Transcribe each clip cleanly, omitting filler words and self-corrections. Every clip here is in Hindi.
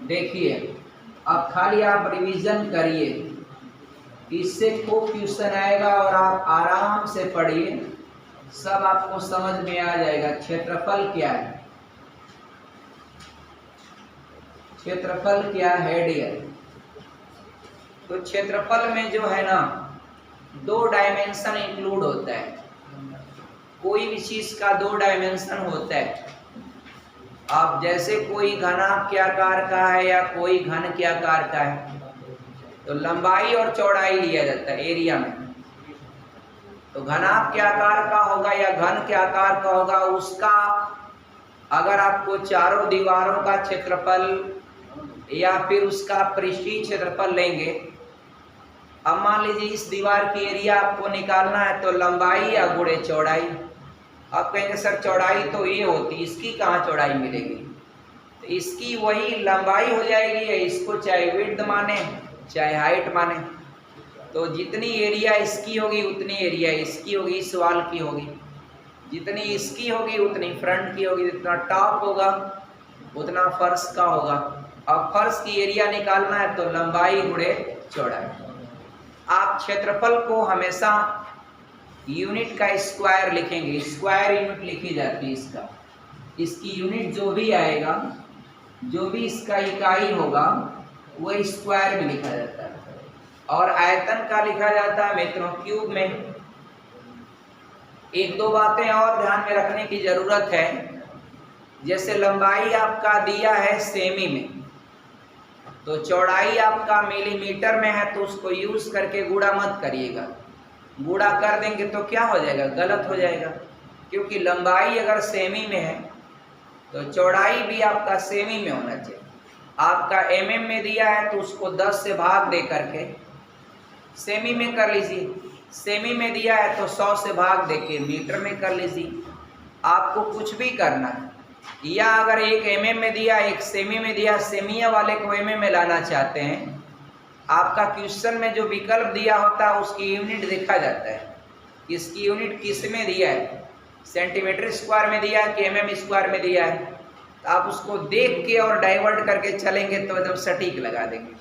देखिए, अब खाली आप रिवीजन करिए, इससे खूब क्वेश्चन आएगा और आप आराम से पढ़िए, सब आपको समझ में आ जाएगा। क्षेत्रफल क्या है, क्षेत्रफल क्या है डियर। तो क्षेत्रफल में जो है ना, दो डायमेंशन इंक्लूड होता है। कोई भी चीज का दो डायमेंशन होता है। आप जैसे कोई घनाभ के आकार का है या कोई घन के आकार का है, तो लंबाई और चौड़ाई लिया जाता है एरिया में। तो घनाभ के आकार का होगा या घन के आकार का होगा, उसका अगर आपको चारों दीवारों का क्षेत्रफल या फिर उसका पृष्ठीय क्षेत्रफल लेंगे। अब मान लीजिए इस दीवार की एरिया आपको निकालना है, तो लंबाई या गुणे चौड़ाई। आप कहेंगे सर चौड़ाई तो ये होती, इसकी कहाँ चौड़ाई मिलेगी? तो इसकी वही लंबाई हो जाएगी, या इसको चाहे विड्थ माने चाहे हाइट माने। तो जितनी एरिया इसकी होगी उतनी एरिया इसकी होगी, इस वाल की होगी। जितनी इसकी होगी उतनी फ्रंट की होगी, जितना टॉप होगा उतना फर्श का होगा। अब फर्श की एरिया निकालना है तो लंबाई गुणे चौड़ाई। आप क्षेत्रफल को हमेशा यूनिट का स्क्वायर लिखेंगे, स्क्वायर यूनिट लिखी जाती है इसका। इसकी यूनिट जो भी आएगा, जो भी इसका इकाई होगा, वो स्क्वायर में लिखा जाता है। और आयतन का लिखा जाता है मित्रों क्यूब में। एक दो बातें और ध्यान में रखने की जरूरत है। जैसे लंबाई आपका दिया है सेमी में, तो चौड़ाई आपका मिलीमीटर में है, तो उसको यूज करके गुणा मत करिएगा। गुणा कर देंगे तो क्या हो जाएगा, गलत हो जाएगा। क्योंकि लंबाई अगर सेमी में है तो चौड़ाई भी आपका सेमी में होना चाहिए। आपका एमएम में दिया है तो उसको 10 से भाग दे करके सेमी में कर लीजिए। सेमी में दिया है तो 100 से भाग दे के मीटर में कर लीजिए। आपको कुछ भी करना है। या अगर एक एमएम में दिया, एक सेमी में दिया, सेमिया वाले को एमएम में लाना चाहते हैं, आपका क्वेश्चन में जो विकल्प दिया होता है उसकी यूनिट देखा जाता है। इसकी यूनिट किस में दिया है, सेंटीमीटर स्क्वायर में दिया है कि एमएम स्क्वायर में दिया है। तो आप उसको देख के और डाइवर्ट करके चलेंगे तो एकदम सटीक लगा देंगे।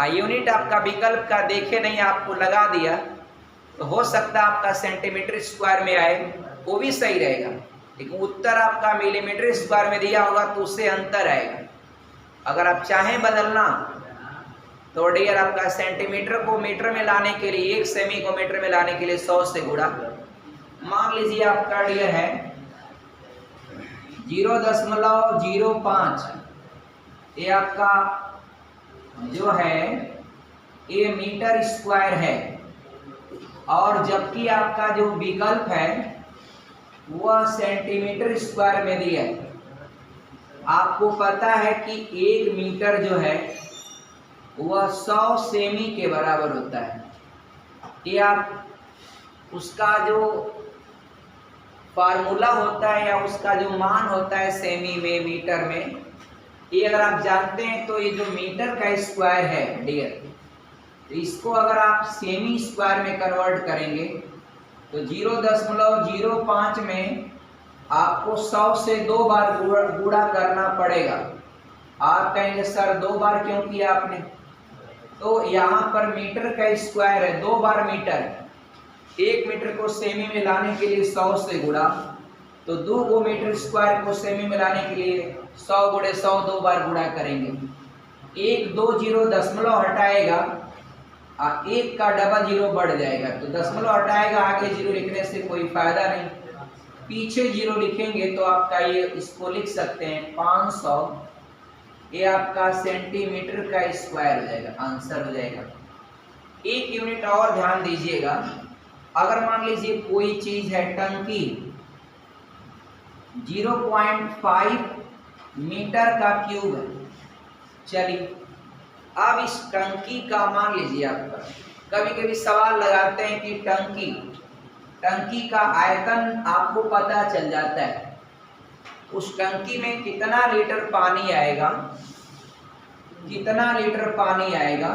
यूनिट आपका विकल्प का देखे नहीं, आपको लगा दिया, तो हो सकता है आपका सेंटीमीटर स्क्वायर में आए, वो भी सही रहेगा। लेकिन उत्तर आपका मिलीमीटर स्क्वायर में दिया होगा तो उससे अंतर आएगा। अगर आप चाहें बदलना तो डियर आपका सेंटीमीटर को मीटर में लाने के लिए, एक सेमी को मीटर में लाने के लिए 100 से गुणा। मान लीजिए आपका डियर है 0.05, ये आपका जो है ये मीटर स्क्वायर है। और जबकि आपका जो विकल्प है वह सेंटीमीटर स्क्वायर में दिया है। आपको पता है कि 1 मीटर जो है वह 100 सेमी के बराबर होता है। ये आप उसका जो फार्मूला होता है या उसका जो मान होता है सेमी में मीटर में, ये अगर आप जानते हैं तो ये जो मीटर का स्क्वायर है डियर, तो इसको अगर आप सेमी स्क्वायर में कन्वर्ट करेंगे तो 0.05 में आपको 100 से 2 बार गुणा करना पड़ेगा। आप कहेंगे सर 2 बार क्यों किया आपने? तो यहाँ पर मीटर का स्क्वायर है, 2 बार मीटर। 1 मीटर को सेमी में लाने के लिए 100 से गुणा, तो 2 मीटर स्क्वायर को सेमी में लाने के लिए 100 गुणे 100 2 बार गुणा करेंगे। 1 2 0 दशमलव हटाएगा, 1 का डबल 0 बढ़ जाएगा, तो दशमलव हटाएगा, आगे 0 लिखने से कोई फायदा नहीं। पीछे 0 लिखेंगे तो आपका ये इसको लिख सकते हैं 500। ये आपका सेंटीमीटर का स्क्वायर हो जाएगा, आंसर हो जाएगा। एक यूनिट और ध्यान दीजिएगा। अगर मान लीजिए कोई चीज है टंकी, 0.5 मीटर का क्यूब है। चलिए अब इस टंकी का मान लीजिए आपका, कभी कभी सवाल लगाते हैं कि टंकी का आयतन आपको पता चल जाता है, उस टंकी में कितना लीटर पानी आएगा, कितना लीटर पानी आएगा।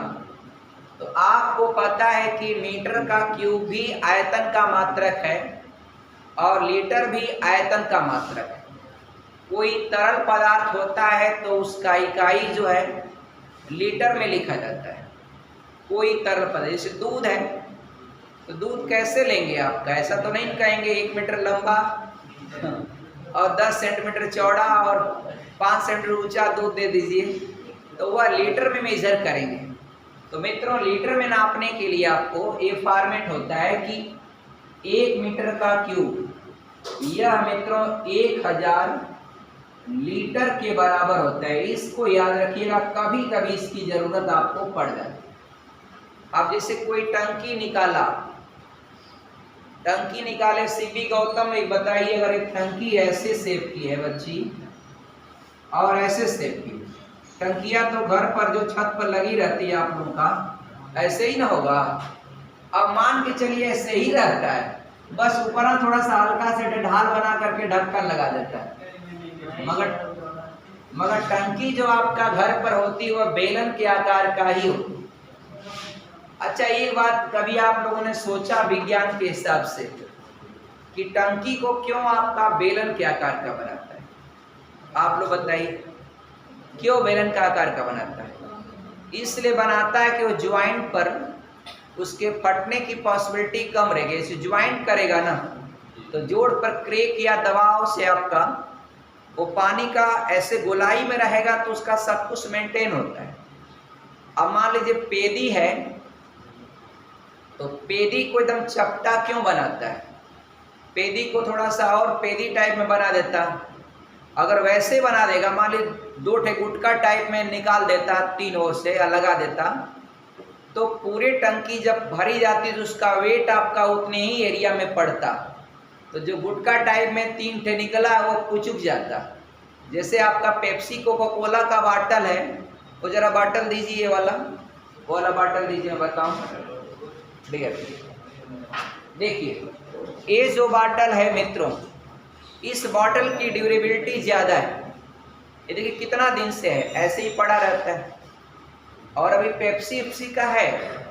तो आपको पता है कि मीटर का क्यूब भी आयतन का मात्रक है और लीटर भी आयतन का मात्रक है। कोई तरल पदार्थ होता है तो उसका इकाई जो है लीटर में लिखा जाता है। कोई तरल पदार्थ, जैसे दूध है तो दूध कैसे लेंगे आपका, ऐसा तो नहीं कहेंगे 1 मीटर लंबा और 10 सेंटीमीटर चौड़ा और 5 सेंटीमीटर ऊंचा दूध दे दीजिए, तो वह लीटर में मेजर करेंगे। तो मित्रों लीटर में नापने के लिए आपको ये फॉर्मेट होता है कि 1 मीटर का क्यूब, यह मित्रों 1000 लीटर के बराबर होता है। इसको याद रखिएगा, कभी कभी इसकी जरूरत आपको पड़ जाती है। अब जैसे कोई टंकी निकाले, सीबी गौतम एक बताइए, अगर एक टंकी ऐसे शेप की है बच्ची और ऐसे शेप की, टंकियां तो घर पर जो छत पर लगी रहती है आप लोगों का, ऐसे ही ना होगा। अब मान के चलिए ऐसे ही रहता है, बस ऊपर थोड़ा सा हल्का से ढाल बना करके ढक्कन लगा देता है, मगर टंकी जो आपका घर पर होती है वह बेलन के आकार का ही होती है। अच्छा, एक बात कभी आप लोगों ने सोचा विज्ञान के हिसाब से कि टंकी को क्यों आपका बेलन के आकार का बनाता है? आप लोग बताइए, क्यों बेलन का आकार का बनाता है? इसलिए बनाता है कि वो ज्वाइंट पर उसके फटने की पॉसिबिलिटी कम रहेगी। इसे ज्वाइंट करेगा ना तो जोड़ पर क्रेक या दबाव से आपका वो पानी का ऐसे गोलाई में रहेगा तो उसका सब कुछ मेंटेन होता है। अब मान लीजिए पेदी है तो पेदी को एकदम चपटा क्यों बनाता है? पेदी को थोड़ा सा और पेदी टाइप में बना देता। अगर वैसे बना देगा, मान लीजिए 2 ठे गुटका टाइप में निकाल देता 3 ओर से या लगा देता, तो पूरे टंकी जब भरी जाती तो उसका वेट आपका उतने ही एरिया में पड़ता। तो जो गुटका टाइप में 3 ठे निकला वो कुचुक जाता। जैसे आपका पेप्सी कोका कोला का बाटल है, वो जरा बाटल दीजिए, वो वाला बाटल दीजिए, बताऊँ। देखिए ये जो बाटल है मित्रों, इस बॉटल की ड्यूरेबिलिटी ज़्यादा है। ये देखिए कितना दिन से है, ऐसे ही पड़ा रहता है। और अभी पेप्सी का है,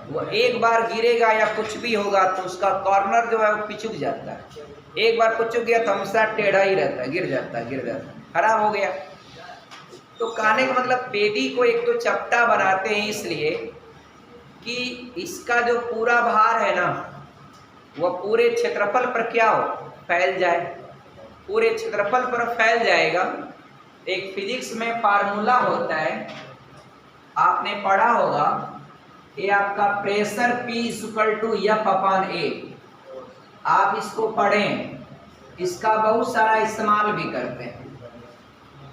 वो एक बार गिरेगा या कुछ भी होगा तो उसका कॉर्नर जो है वो पिचुक जाता है। एक बार पिचुक गया तो हमेशा टेढ़ा ही रहता है, गिर जाता है, खराब हो गया। तो कहने का मतलब पेदी को एक तो चपटा बनाते हैं इसलिए कि इसका जो पूरा भार है ना वह पूरे क्षेत्रफल पर क्या हो, फैल जाए, पूरे क्षेत्रफल पर फैल जाएगा। एक फिजिक्स में फार्मूला होता है, आपने पढ़ा होगा, ये आपका प्रेशर P = F/A। आप इसको पढ़ें, इसका बहुत सारा इस्तेमाल भी करते हैं।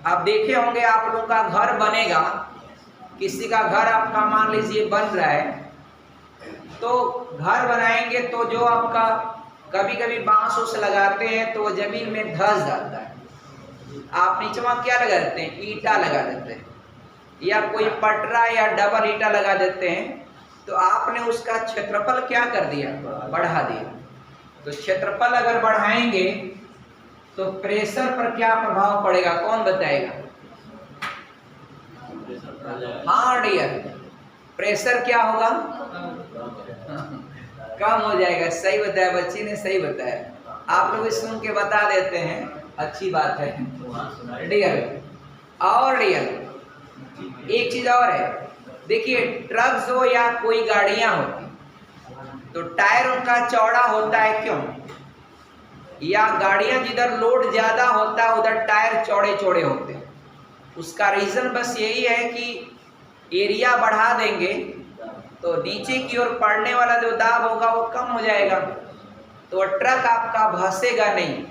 आप देखे होंगे, आप लोगों का घर बनेगा, किसी का घर आपका मान लीजिए बन रहा है, तो घर बनाएंगे तो जो आपका कभी कभी बांस उस लगाते हैं तो वो जमीन में धंस जाता है। आप नीचे वहाँ क्या लगा देते हैं? ईटा लगा देते हैं, या कोई पटरा या डबल ईटा लगा देते हैं। तो आपने उसका क्षेत्रफल क्या कर दिया? बढ़ा दिया। तो क्षेत्रफल अगर बढ़ाएंगे तो प्रेशर पर क्या प्रभाव पड़ेगा, कौन बताएगा? हाँ डियर, प्रेशर क्या होगा? कम हो जाएगा। सही बताया, बच्ची ने सही बताया। आप लोग सुन के बता देते हैं, अच्छी बात है डियर। और डियर एक चीज और है, देखिए ट्रक्स हो या कोई गाड़ियां होती तो टायर उनका चौड़ा होता है, क्यों? या गाड़ियां जिधर लोड ज्यादा होता है उधर टायर चौड़े चौड़े होते हैं। उसका रीजन बस यही है कि एरिया बढ़ा देंगे तो नीचे की ओर पड़ने वाला जो दाब होगा वो कम हो जाएगा, तो ट्रक आपका भसेगा नहीं।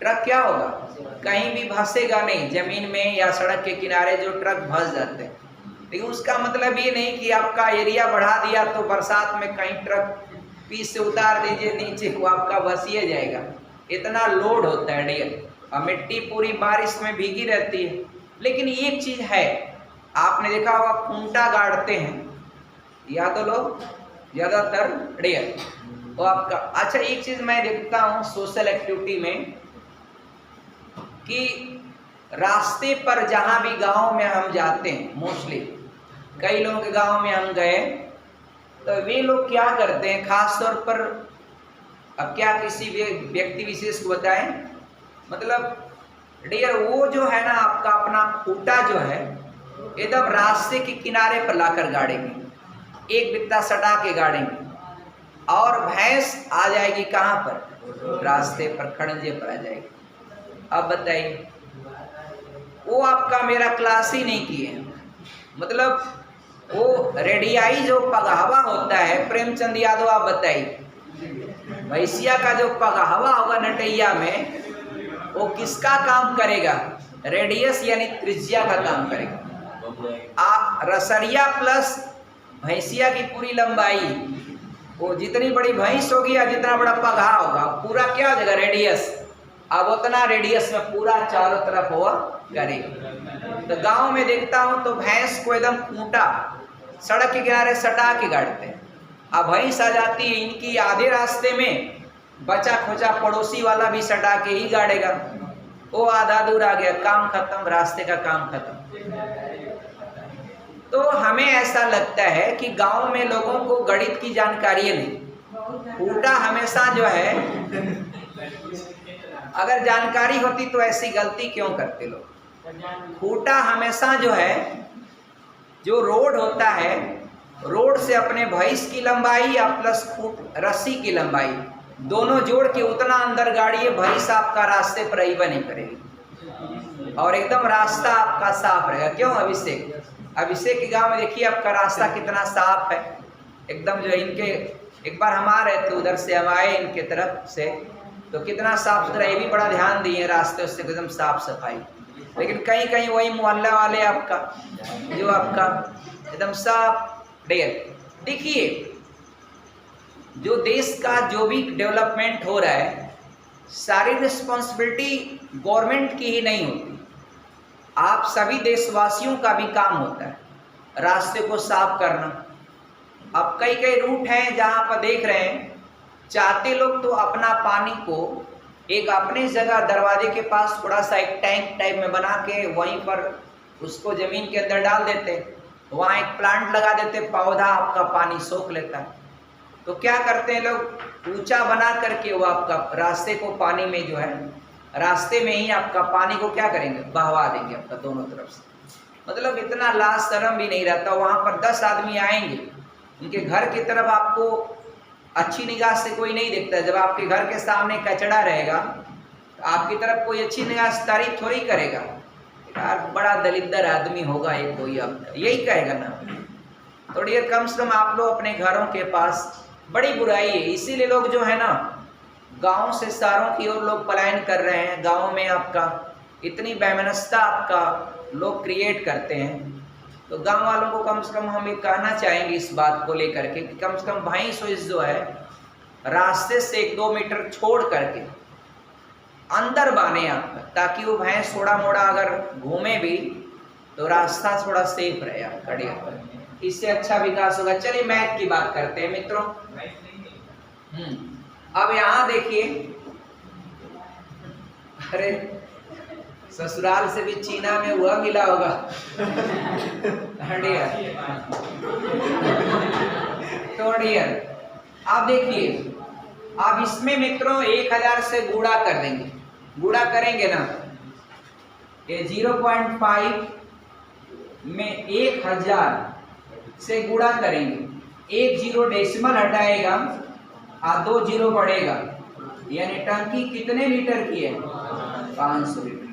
ट्रक क्या होगा? कहीं भी भसेगा नहीं, जमीन में या सड़क के किनारे जो ट्रक भस जाते हैं। लेकिन उसका मतलब ये नहीं कि आपका एरिया बढ़ा दिया तो बरसात में कहीं ट्रक पीछे से उतार दीजिए नीचे, वो आपका भसिए जाएगा। इतना लोड होता है डियर, और मिट्टी पूरी बारिश में भीगी रहती है। लेकिन एक चीज है, आपने देखा होगा खूंटा गाड़ते हैं या तो लोग ज्यादातर डियर, वो आपका। अच्छा, एक चीज मैं देखता हूँ सोशल एक्टिविटी में कि रास्ते पर जहाँ भी गांव में हम जाते हैं, मोस्टली कई लोगों के गांव में हम गए तो वे लोग क्या करते हैं, खास तौर पर, अब क्या किसी भी व्यक्ति विशेष को बताएं, मतलब डियर वो जो है ना आपका अपना खूंटा जो है एकदम रास्ते के किनारे पर लाकर गाड़ेंगे, एक बित्ता सटा के गाड़ेंगे, और भैंस आ जाएगी कहाँ पर? रास्ते पर, खड़ंजे पर आ जाएगी। अब बताइए, वो आपका मेरा क्लास ही नहीं किए, मतलब वो रेडियाई जो पगहवा होता है प्रेमचंद यादव, आप बताइए भैंसिया का जो पगहवा होगा नटैया में, वो किसका काम करेगा? रेडियस यानी त्रिज्या का काम करेगा। रसरिया प्लस भैंसिया की पूरी लंबाई, वो जितनी बड़ी भैंस होगी या जितना बड़ा पगहा होगा, पूरा क्या हो जाएगा? रेडियस। अब उतना रेडियस में पूरा चारों तरफ हुआ करेगा। तो गांव में देखता हूं तो भैंस को एकदम खूंटा सड़क के किनारे सटा के गाड़ते हैं। अब भैंस आ जाती है इनकी आधे रास्ते में, बचा खोचा पड़ोसी वाला भी सटा के ही गाड़ेगा, वो आधा दूर आ गया, काम खत्म, रास्ते का काम खत्म। तो हमें ऐसा लगता है कि गांव में लोगों को गणित की जानकारी नहीं। खूंटा हमेशा जो है, अगर जानकारी होती तो ऐसी गलती क्यों करते लोग? खूंटा हमेशा जो है, जो रोड होता है, रोड से अपने भैंस की लंबाई या प्लस रस्सी की लंबाई दोनों जोड़ के उतना अंदर गाड़िए, भैंस आपका रास्ते पर ही बनी करेगी और एकदम रास्ता आपका साफ रहेगा। क्यों? अभिषेक के गांव में देखिए आपका रास्ता कितना साफ है एकदम। जो इनके एक बार हम आ रहे थे उधर से, हम आए इनके तरफ से, तो कितना साफ सुथरा, ये भी बड़ा ध्यान दिए रास्ते उससे एकदम साफ सफाई। लेकिन कहीं कहीं वही मोहल्ला वाले आपका जो आपका एकदम साफ डेयर। देखिए जो देश का जो भी डेवलपमेंट हो रहा है, सारी रिस्पॉन्सिबिलिटी गवर्नमेंट की ही नहीं होती, आप सभी देशवासियों का भी काम होता है रास्ते को साफ करना। अब कई कई रूट हैं जहाँ पर देख रहे हैं, चाहते लोग तो अपना पानी को एक अपने जगह दरवाजे के पास थोड़ा सा एक टैंक टाइप में बना के वहीं पर उसको जमीन के अंदर डाल देते, वहाँ एक प्लांट लगा देते, पौधा आपका पानी सोख लेता है। तो क्या करते हैं लोग, ऊंचा बना करके वो आपका रास्ते को पानी में जो है, रास्ते में ही आपका पानी को क्या करेंगे, बहवा देंगे आपका दोनों तरफ से। मतलब इतना लाज शर्म भी नहीं रहता। वहाँ पर 10 आदमी आएंगे, उनके घर की तरफ आपको अच्छी निगाह से कोई नहीं देखता। जब आपके घर के सामने कचड़ा रहेगा तो आपकी तरफ कोई अच्छी निगाह से तारीफ थोड़ी करेगा, यार बड़ा दलिद्दर आदमी होगा ये कोई, आपका यही कहेगा ना। तो डियर कम से कम आप लोग अपने घरों के पास, बड़ी बुराई है, इसीलिए लोग जो है ना गांव से शहरों की ओर लोग पलायन कर रहे हैं। गांव में आपका इतनी बेमनस्ता आपका लोग क्रिएट करते हैं। तो गांव वालों को कम से कम हम ये कहना चाहेंगे इस बात को लेकर के कि कम से कम भैंस जो है रास्ते से 1-2 मीटर छोड़ करके अंदर बांधे आपका, ताकि वो भैंस थोड़ा मोड़ा अगर घूमे भी तो रास्ता थोड़ा सेफ रहे आपका डियर, इससे अच्छा विकास होगा। चलिए मैथ की बात करते हैं मित्रों। अब यहाँ देखिए, अरे ससुराल से भी चीना में हुआ मिला होगा। तो डियर आप देखिए, आप इसमें मित्रों 1000 से गुणा कर देंगे, गुणा करेंगे ना, ये 0.5 में 1000 से गुणा करेंगे, 1 जीरो डेसिमल हटाएगा और 2 जीरो बढ़ेगा, यानी टंकी कितने लीटर की है? 500 लीटर।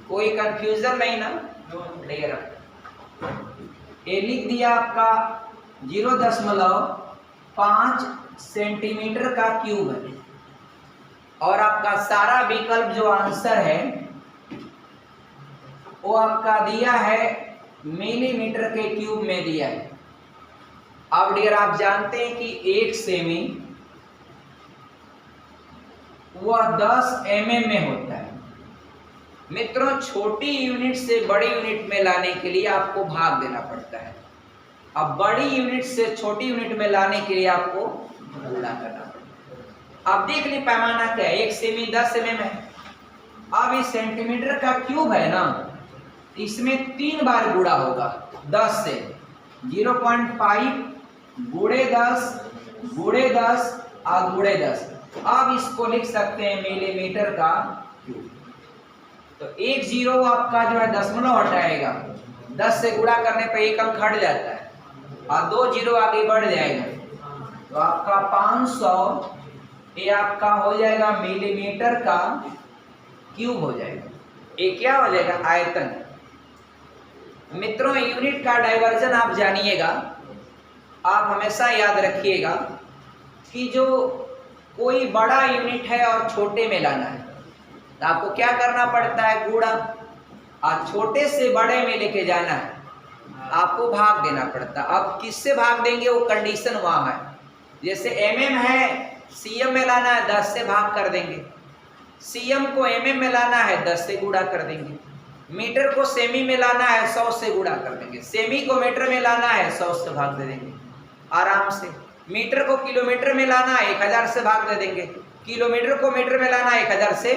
कोई कंफ्यूजन नहीं ना? ये लिख दिया आपका 0.5 सेंटीमीटर का क्यूब है, और आपका सारा विकल्प जो आंसर है वो आपका दिया है मिलीमीटर के क्यूब में दिया है। अब डियर आप जानते हैं कि 1 सेमी वह 10 mm में होता है। मित्रों छोटी यूनिट से बड़ी यूनिट में लाने के लिए आपको भाग देना पड़ता है। अब बड़ी यूनिट से छोटी यूनिट में लाने के लिए आपको गुणा करना पड़ता है। अब देख ली पैमाना क्या है, 1 सेमी 10 mm है। अब इस सेंटीमीटर का क्यूब है ना, इसमें 3 बार गुणा होगा 10 से, 0.5 गुणे 10 गुणे 10 और गुणे 10। अब इसको लिख सकते हैं मिलीमीटर का क्यूब। तो 1 0 आपका जो है दशमलव हटाएगा, 10 से गुणा करने पे 1 अंक हट जाता है और 2 0 आगे बढ़ जाएगा, तो आपका 500 ये आपका हो जाएगा मिलीमीटर का क्यूब हो जाएगा। ये क्या हो जाएगा? आयतन। मित्रों, यूनिट का डाइवर्जन आप जानिएगा, आप हमेशा याद रखिएगा कि जो कोई बड़ा यूनिट है और छोटे में लाना है तो आपको क्या करना पड़ता है? गुणा। और छोटे से बड़े में लेके जाना है, आपको भाग देना पड़ता है। अब किससे भाग देंगे वो कंडीशन वहाँ है। जैसे mm है, cm में लाना है 10 से भाग कर देंगे, cm को mm में लाना है 10 से गुणा कर देंगे, मीटर को सेमी में लाना है 100 से गुणा कर देंगे, सेमी को मीटर में लाना है 100 से भाग दे देंगे आराम से, मीटर को किलोमीटर में लाना है 1000 से भाग दे देंगे, किलोमीटर को मीटर में लाना है 1000 से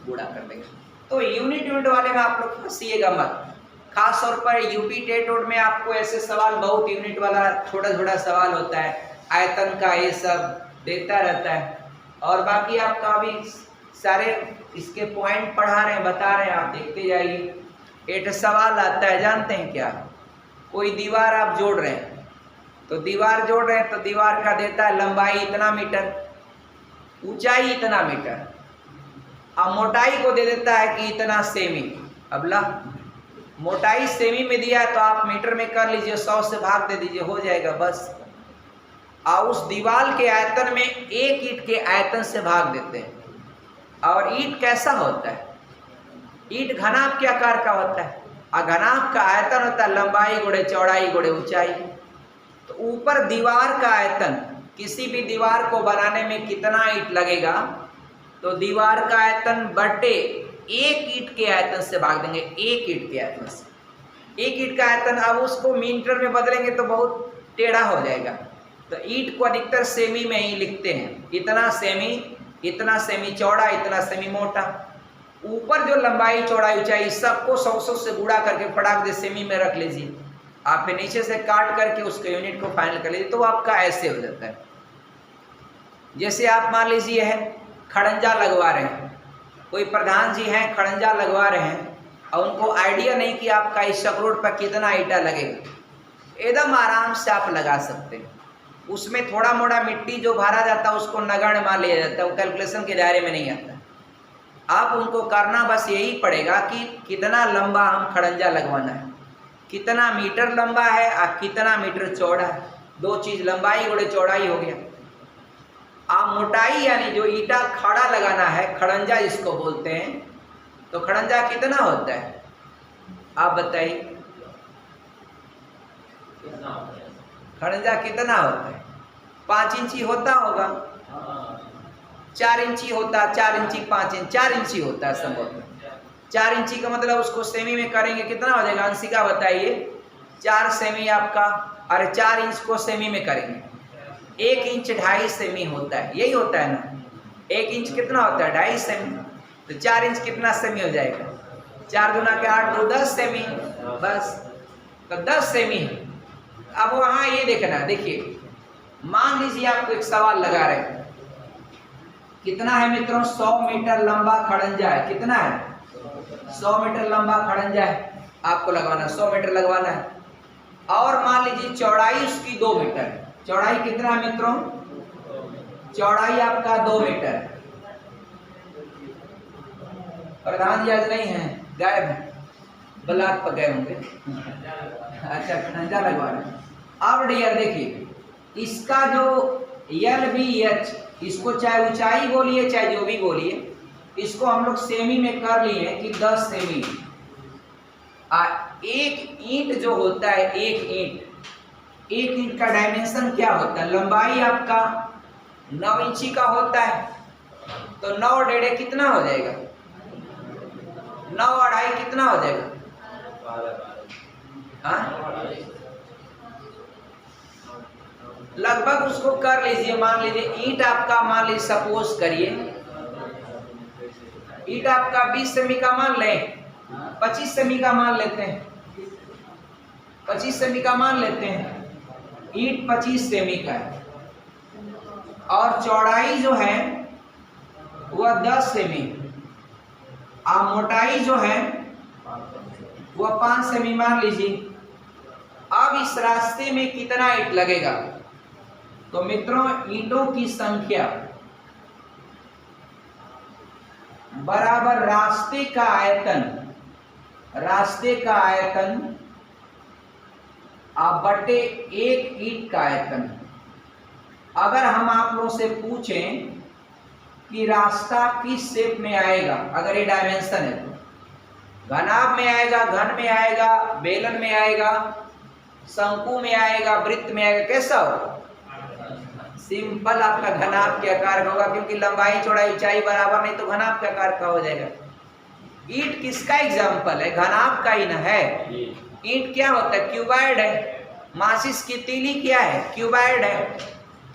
गुणा कर देंगे। तो यूनिट वाले में आप लोग फंसिएगा मत। खास तौर पर यूपी टेट बोर्ड में आपको ऐसे सवाल बहुत यूनिट वाला छोटा छोटा सवाल होता है, आयतन का ये सब देता रहता है। और बाकी आपका अभी सारे इसके पॉइंट पढ़ा रहे हैं, बता रहे हैं, आप देखते जाइए। एक सवाल आता है, जानते हैं क्या? कोई दीवार आप जोड़ रहे हैं, तो दीवार जोड़ रहे हैं तो दीवार का देता है लंबाई इतना मीटर, ऊंचाई इतना मीटर, अब मोटाई को दे देता है कि इतना सेमी। अब ला मोटाई सेमी में दिया है तो आप मीटर में कर लीजिए, 100 से भाग दे दीजिए, हो जाएगा बस। और उस दीवार के आयतन में एक ईंट के आयतन से भाग देते हैं। और ईंट कैसा होता है? ईंट घनाभ के आकार का होता है, और घनाभ का आयतन होता है लंबाई गुणे चौड़ाई गुणे ऊंचाई। तो ऊपर दीवार का आयतन, किसी भी दीवार को बनाने में कितना ईंट लगेगा, तो दीवार का आयतन बटे एक ईंट के आयतन से भाग देंगे, एक ईंट के आयतन से। एक ईंट का आयतन अब उसको मीटर में बदलेंगे तो बहुत टेढ़ा हो जाएगा, तो ईंट को अधिकतर सेमी में ही लिखते हैं, इतना सेमी चौड़ा, इतना सेमी मोटा। ऊपर जो लंबाई चौड़ाई ऊंचाई सबको 100 से गुणा करके फटाक दे सेमी में रख लीजिए, आप फिर नीचे से काट करके उसके यूनिट को फाइनल कर लीजिए, तो आपका ऐसे हो जाता है। जैसे आप मान लीजिए है खड़ंजा लगवा रहे हैं, कोई प्रधान जी हैं खड़ंजा लगवा रहे हैं और उनको आइडिया नहीं कि आपका इस रोड पर कितना ईंटा लगेगा, एकदम आराम से आप लगा सकते हैं। उसमें थोड़ा मोड़ा मिट्टी जो भरा जाता है उसको नगण्य मान लिया जाता है, वो कैलकुलेशन के दायरे में नहीं आता। आप उनको करना बस यही पड़ेगा कि कितना लंबा हम खड़ंजा लगवाना है, कितना मीटर लंबा है और कितना मीटर चौड़ा है, दो चीज़ लंबाई गुणे चौड़ाई हो गया। आप मोटाई यानी जो ईंटा खड़ा लगाना है, खड़ंजा जिसको बोलते हैं, तो खड़ंजा कितना होता है आप बताइए? खड़ंजा कितना होता है? 5 इंची होता होगा, 4 इंची होता, 4 इंची 5 इंच, 4 इंची होता है संभवतः। 4 इंची का मतलब उसको सेमी में करेंगे कितना हो जाएगा? अंशिका बताइए। 4 सेमी आपका, अरे 4 इंच को सेमी में करेंगे, 1 इंच 2.5 सेमी होता है, यही होता है ना। 1 इंच कितना होता है? 2.5 सेमी। तो 4 इंच कितना सेमी हो जाएगा? 4 दूना के 8, 2 10 सेमी, बस। तो 10 सेमी है। अब वहाँ ये देखना, देखिए मान लीजिए आपको एक सवाल लगा रहे हैं, कितना है मित्रों? 100 मीटर लंबा खड़ंजा है। कितना है? 100 मीटर लंबा खड़ंजा है, आपको लगवाना 100 मीटर लगवाना है। और मान लीजिए चौड़ाई उसकी 2 मीटर है। चौड़ाई कितना है मित्रों? चौड़ाई आपका 2 मीटर है। प्रधान जी आज नहीं है, गायब है, ब्लॉक पर गए होंगे। अच्छा, खड़ंजा लगवा रहे हैं। अब डियर देखिए, इसका जो LBH, इसको चाहे ऊंचाई बोलिए चाहे जो भी बोलिए, इसको हम लोग सेमी में कर लिए कि 10 सेमी। एक ईंट जो होता है, एक ईंट का डायमेंशन क्या होता है? लंबाई आपका 9 इंची का होता है, तो 9 डेढ़े कितना हो जाएगा? 9 अढ़ाई कितना हो जाएगा? लगभग उसको कर लीजिए। मान लीजिए ईंट आपका, मान लीजिए सपोज करिए ईंट आपका 20 सेमी का मान लें, 25 सेमी का मान लेते हैं, 25 सेमी का मान लेते हैं। ईंट 25 सेमी का है और चौड़ाई जो है वह 10 सेमी। आप मोटाई जो है वो 5 सेमी मान लीजिए। अब इस रास्ते में कितना ईंट लगेगा? तो मित्रों ईंटों की संख्या बराबर रास्ते का आयतन बटे एक ईंट का आयतन। अगर हम आप लोगों से पूछें कि रास्ता किस शेप में आएगा, अगर ये डायमेंशन है तो घनाभ में आएगा, घन में आएगा, बेलन में आएगा, शंकु में आएगा, वृत्त में आएगा, कैसा होगा? सिंपल आपका घनाभ के आकार का होगा, क्योंकि लंबाई चौड़ाई ऊंचाई बराबर नहीं तो घनाभ के आकार का हो जाएगा। ईंट किसका एग्जाम्पल है? घनाभ का ही ना है। ईंट क्या होता है? क्यूबाइड है। माचिस की तीली क्या है? क्यूबाइड है।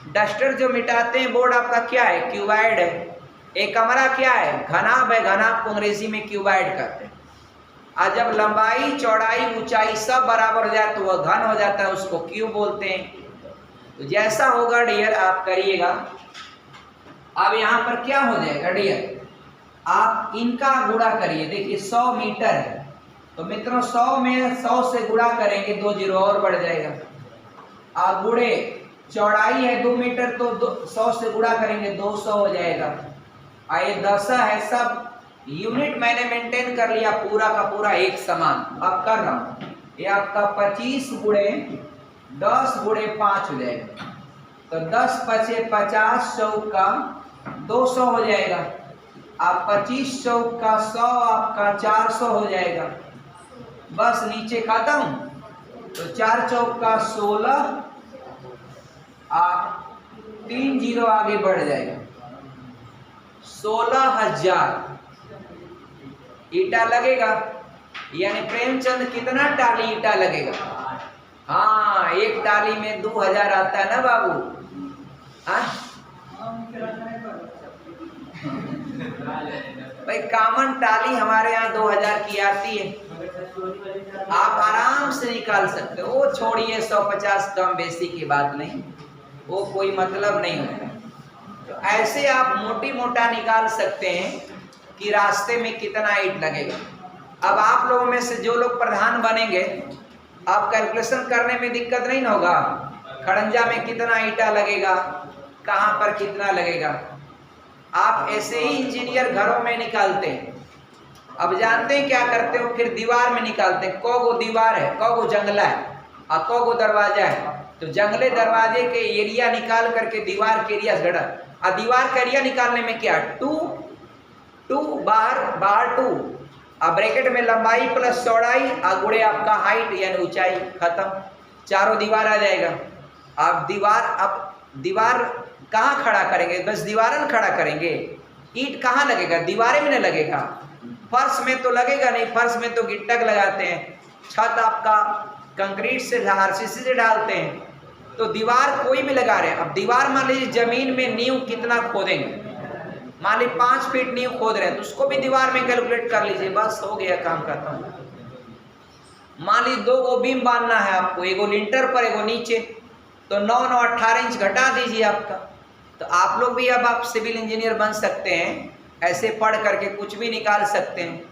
डस्टर जो मिटाते हैं बोर्ड आपका क्या है? क्यूबाइड है। एक कमरा क्या है? घनाभ है। घनाभ को अंग्रेजी में क्यूबाइड कहते हैं। और जब लंबाई चौड़ाई ऊंचाई सब बराबर हो जाए तो वह घन हो जाता है, उसको क्यूब बोलते हैं। तो जैसा होगा डियर आप करिएगा। अब यहाँ पर क्या हो जाएगा डियर? आप इनका गुणा करिए। देखिए 100 मीटर है तो मित्रों 100 में 100 से गुणा करेंगे, 2 जीरो और बढ़ जाएगा। आप गुणे चौड़ाई है 2 मीटर तो 100 से गुणा करेंगे 200 हो जाएगा। ये 10 है, सब यूनिट मैंने मेंटेन कर लिया पूरा का पूरा एक समान। अब कर रहा हूँ ये आपका 25 गुणे 10 गुणे 5 हो जाएगा। तो 10 पचे 50, 100 का 200 हो जाएगा। आप 25 100 का 100 आपका 400 हो जाएगा। बस नीचे खत्म। तो 4 चौक का 16, आप 3 जीरो आगे बढ़ जाएगा। 16,000 ईटा लगेगा। यानी प्रेमचंद कितना टाली ईटा लगेगा? हाँ, एक टाली में 2000 आता है ना बाबू। भाई कॉमन टाली हमारे यहाँ 2000 की आती है, आप आराम से निकाल सकते हो। वो छोड़िए 150 कम बेसी की बात नहीं, वो कोई मतलब नहीं होता। तो ऐसे आप मोटी मोटा निकाल सकते हैं कि रास्ते में कितना ईंट लगेगा। अब आप लोगों में से जो लोग प्रधान बनेंगे, आप कैलकुलेशन करने में दिक्कत नहीं ना होगा। खड़ंजा में कितना ईंटा लगेगा, कहाँ पर कितना लगेगा, आप ऐसे ही इंजीनियर घरों में निकालते हैं। अब जानते हैं क्या करते हो? फिर दीवार में निकालते हैं। कौ गो दीवार है, कौ गो जंगला है और कौ गो दरवाजा है। तो जंगले दरवाजे के एरिया निकाल करके दीवार के एरिया गढ़ा। और दीवार का एरिया निकालने में क्या 2 बाहर 2 अब ब्रैकेट में लंबाई प्लस चौड़ाई और गुणे आपका हाइट यानी ऊंचाई, खत्म। चारों दीवार आ जाएगा। अब दीवार कहाँ खड़ा करेंगे? बस दीवारन खड़ा करेंगे। ईंट कहाँ लगेगा? दीवारें में नहीं लगेगा। फर्श में तो लगेगा नहीं, फर्श में तो गिट्टक लगाते हैं। छत आपका कंक्रीट से आरसीसी से डालते हैं। तो दीवार कोई भी लगा रहे हैं। अब दीवार मान लीजिए जमीन में नींव कितना खोदेंगे, मान लीजिए 5 फीट नींव खोद रहे हैं तो उसको भी दीवार में कैलकुलेट कर लीजिए। बस हो गया काम खत्म। मान लीजिए 2 गो बीम बांधना है आपको, एगो लिंटर पर एगो नीचे, तो 9 18 इंच घटा दीजिए आपका। तो आप लोग भी अब आप सिविल इंजीनियर बन सकते हैं। ऐसे पढ़ करके कुछ भी निकाल सकते हैं।